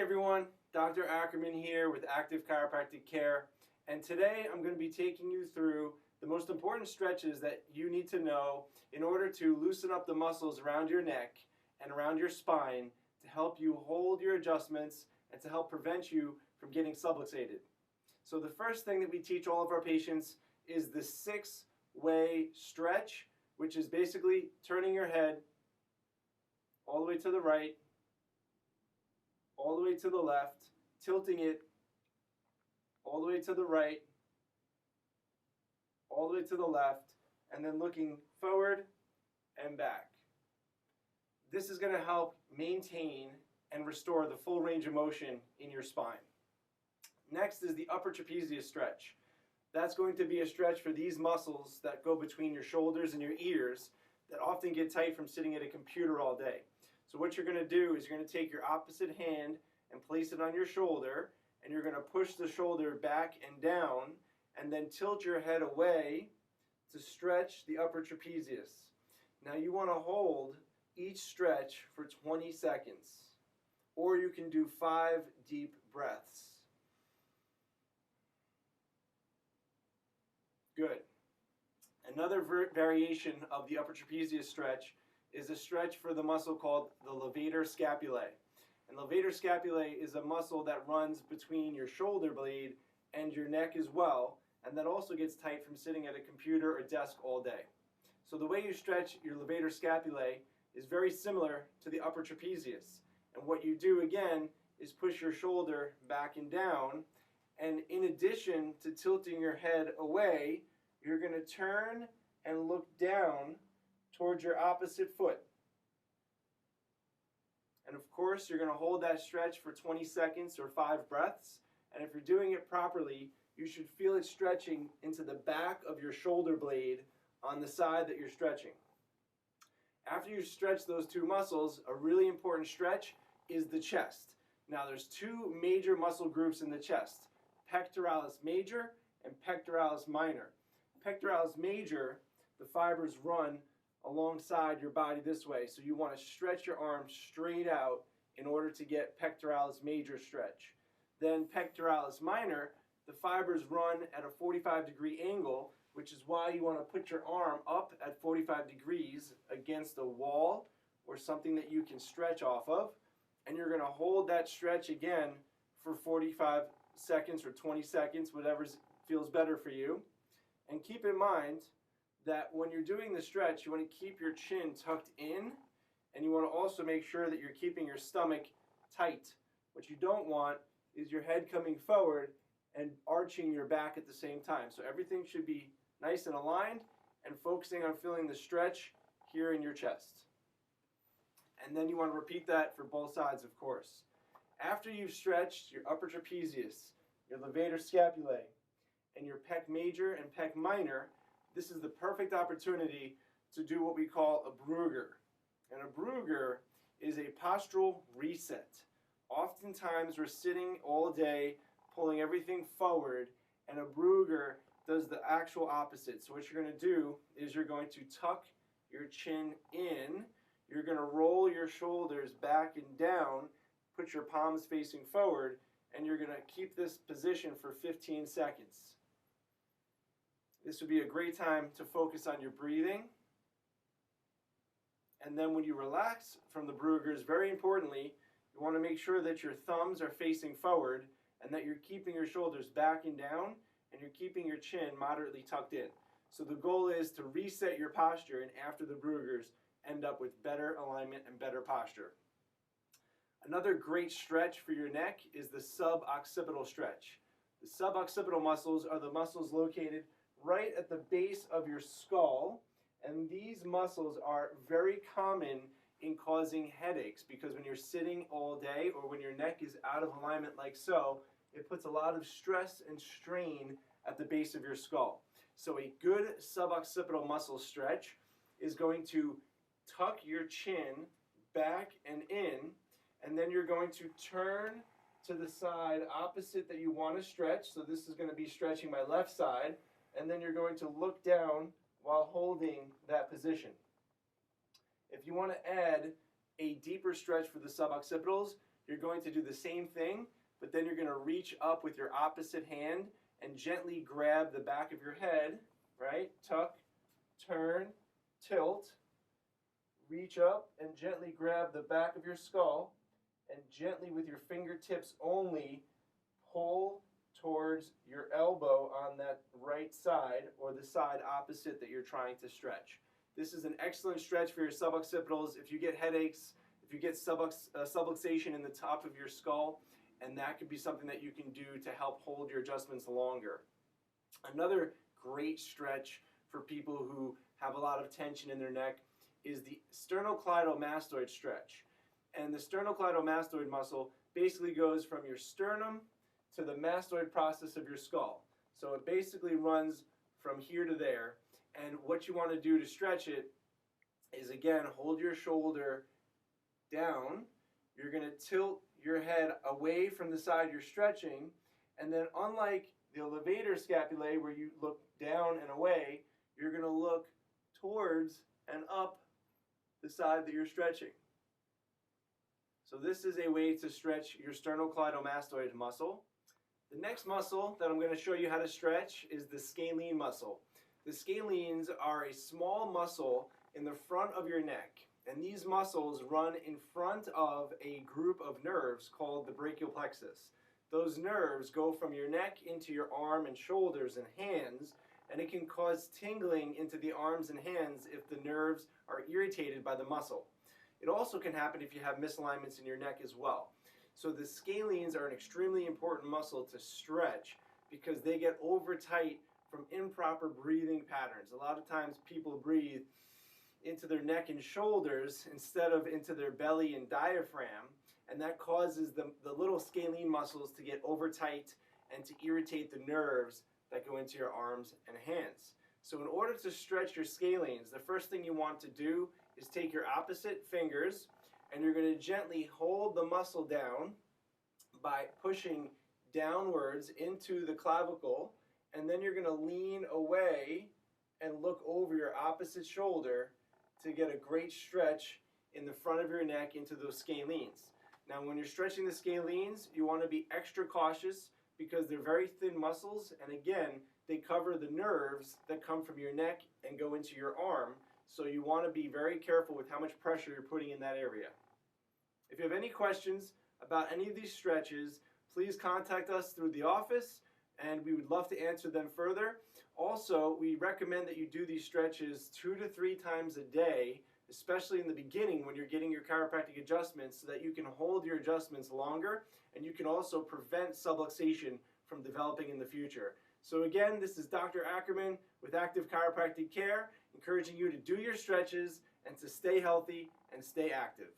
everyone, Dr. Ackerman here with Active Chiropractic Care, and today I'm going to be taking you through the most important stretches that you need to know in order to loosen up the muscles around your neck and around your spine to help you hold your adjustments and to help prevent you from getting subluxated. So the first thing that we teach all of our patients is the 6-way stretch, which is basically turning your head all the way to the right, all the way to the left, tilting it all the way to the right, all the way to the left, and then looking forward and back. This is going to help maintain and restore the full range of motion in your spine. Next is the upper trapezius stretch. That's going to be a stretch for these muscles that go between your shoulders and your ears that often get tight from sitting at a computer all day. So what you're going to do is you're going to take your opposite hand and place it on your shoulder, and you're going to push the shoulder back and down and then tilt your head away to stretch the upper trapezius. Now you want to hold each stretch for 20 seconds, or you can do 5 deep breaths. Good. Another variation of the upper trapezius stretch is a stretch for the muscle called the levator scapulae. And levator scapulae is a muscle that runs between your shoulder blade and your neck as well, and that also gets tight from sitting at a computer or desk all day. So the way you stretch your levator scapulae is very similar to the upper trapezius. And what you do again is push your shoulder back and down, and in addition to tilting your head away, you're going to turn and look down towards your opposite foot. And of course, you're going to hold that stretch for 20 seconds or 5 breaths. And if you're doing it properly, you should feel it stretching into the back of your shoulder blade on the side that you're stretching. After you stretch those 2 muscles, a really important stretch is the chest. Now, there's 2 major muscle groups in the chest, pectoralis major and pectoralis minor. Pectoralis major, the fibers run alongside your body this way, so you want to stretch your arms straight out in order to get pectoralis major stretch. Then pectoralis minor, the fibers run at a 45-degree angle, which is why you want to put your arm up at 45 degrees against a wall or something that you can stretch off of, and you're going to hold that stretch again for 45 seconds or 20 seconds, whatever feels better for you. And keep in mind that when you're doing the stretch, you want to keep your chin tucked in, and you want to also make sure that you're keeping your stomach tight. What you don't want is your head coming forward and arching your back at the same time. So everything should be nice and aligned and focusing on feeling the stretch here in your chest. And then you want to repeat that for both sides, of course. After you've stretched your upper trapezius, your levator scapulae, and your pec major and pec minor, this is the perfect opportunity to do what we call a Brugger. And a Brugger is a postural reset. Oftentimes we're sitting all day pulling everything forward, and a Brugger does the actual opposite. So what you're going to do is you're going to tuck your chin in, you're going to roll your shoulders back and down, put your palms facing forward, and you're going to keep this position for 15 seconds. This would be a great time to focus on your breathing. And then when you relax from the Bruggers, very importantly, you want to make sure that your thumbs are facing forward and that you're keeping your shoulders back and down and you're keeping your chin moderately tucked in. So the goal is to reset your posture, and after the Bruggers, end up with better alignment and better posture. Another great stretch for your neck is the suboccipital stretch. The suboccipital muscles are the muscles located right at the base of your skull, and these muscles are very common in causing headaches because when you're sitting all day or when your neck is out of alignment like so, it puts a lot of stress and strain at the base of your skull. So a good suboccipital muscle stretch is going to tuck your chin back and in, and then you're going to turn to the side opposite that you want to stretch. So this is going to be stretching my left side, and then you're going to look down while holding that position. If you want to add a deeper stretch for the suboccipitals, you're going to do the same thing, but then you're going to reach up with your opposite hand and gently grab the back of your head, right? Tuck, turn, tilt, reach up and gently grab the back of your skull, and gently with your fingertips only pull towards your elbow on that right side or the side opposite that you're trying to stretch. This is an excellent stretch for your suboccipitals. If you get headaches, if you get subluxation in the top of your skull, and that could be something that you can do to help hold your adjustments longer. Another great stretch for people who have a lot of tension in their neck is the sternocleidomastoid stretch. And the sternocleidomastoid muscle basically goes from your sternum to the mastoid process of your skull. So it basically runs from here to there. And what you want to do to stretch it is, again, hold your shoulder down. You're going to tilt your head away from the side you're stretching. And then unlike the levator scapulae where you look down and away, you're going to look towards and up the side that you're stretching. So this is a way to stretch your sternocleidomastoid muscle. The next muscle that I'm going to show you how to stretch is the scalene muscle. The scalenes are a small muscle in the front of your neck, and these muscles run in front of a group of nerves called the brachial plexus. Those nerves go from your neck into your arm and shoulders and hands, and it can cause tingling into the arms and hands if the nerves are irritated by the muscle. It also can happen if you have misalignments in your neck as well. So the scalenes are an extremely important muscle to stretch because they get over tight from improper breathing patterns. A lot of times people breathe into their neck and shoulders instead of into their belly and diaphragm, and that causes the little scalene muscles to get over tight and to irritate the nerves that go into your arms and hands. So in order to stretch your scalenes, the first thing you want to do is take your opposite fingers and you're going to gently hold the muscle down by pushing downwards into the clavicle, and then you're going to lean away and look over your opposite shoulder to get a great stretch in the front of your neck into those scalenes. Now when you're stretching the scalenes, you want to be extra cautious because they're very thin muscles, and again, they cover the nerves that come from your neck and go into your arm, so you want to be very careful with how much pressure you're putting in that area. If you have any questions about any of these stretches, please contact us through the office, and we would love to answer them further. Also, we recommend that you do these stretches 2 to 3 times a day, especially in the beginning when you're getting your chiropractic adjustments, so that you can hold your adjustments longer, and you can also prevent subluxation from developing in the future. So again, this is Dr. Ackerman with Active Chiropractic Care, encouraging you to do your stretches and to stay healthy and stay active.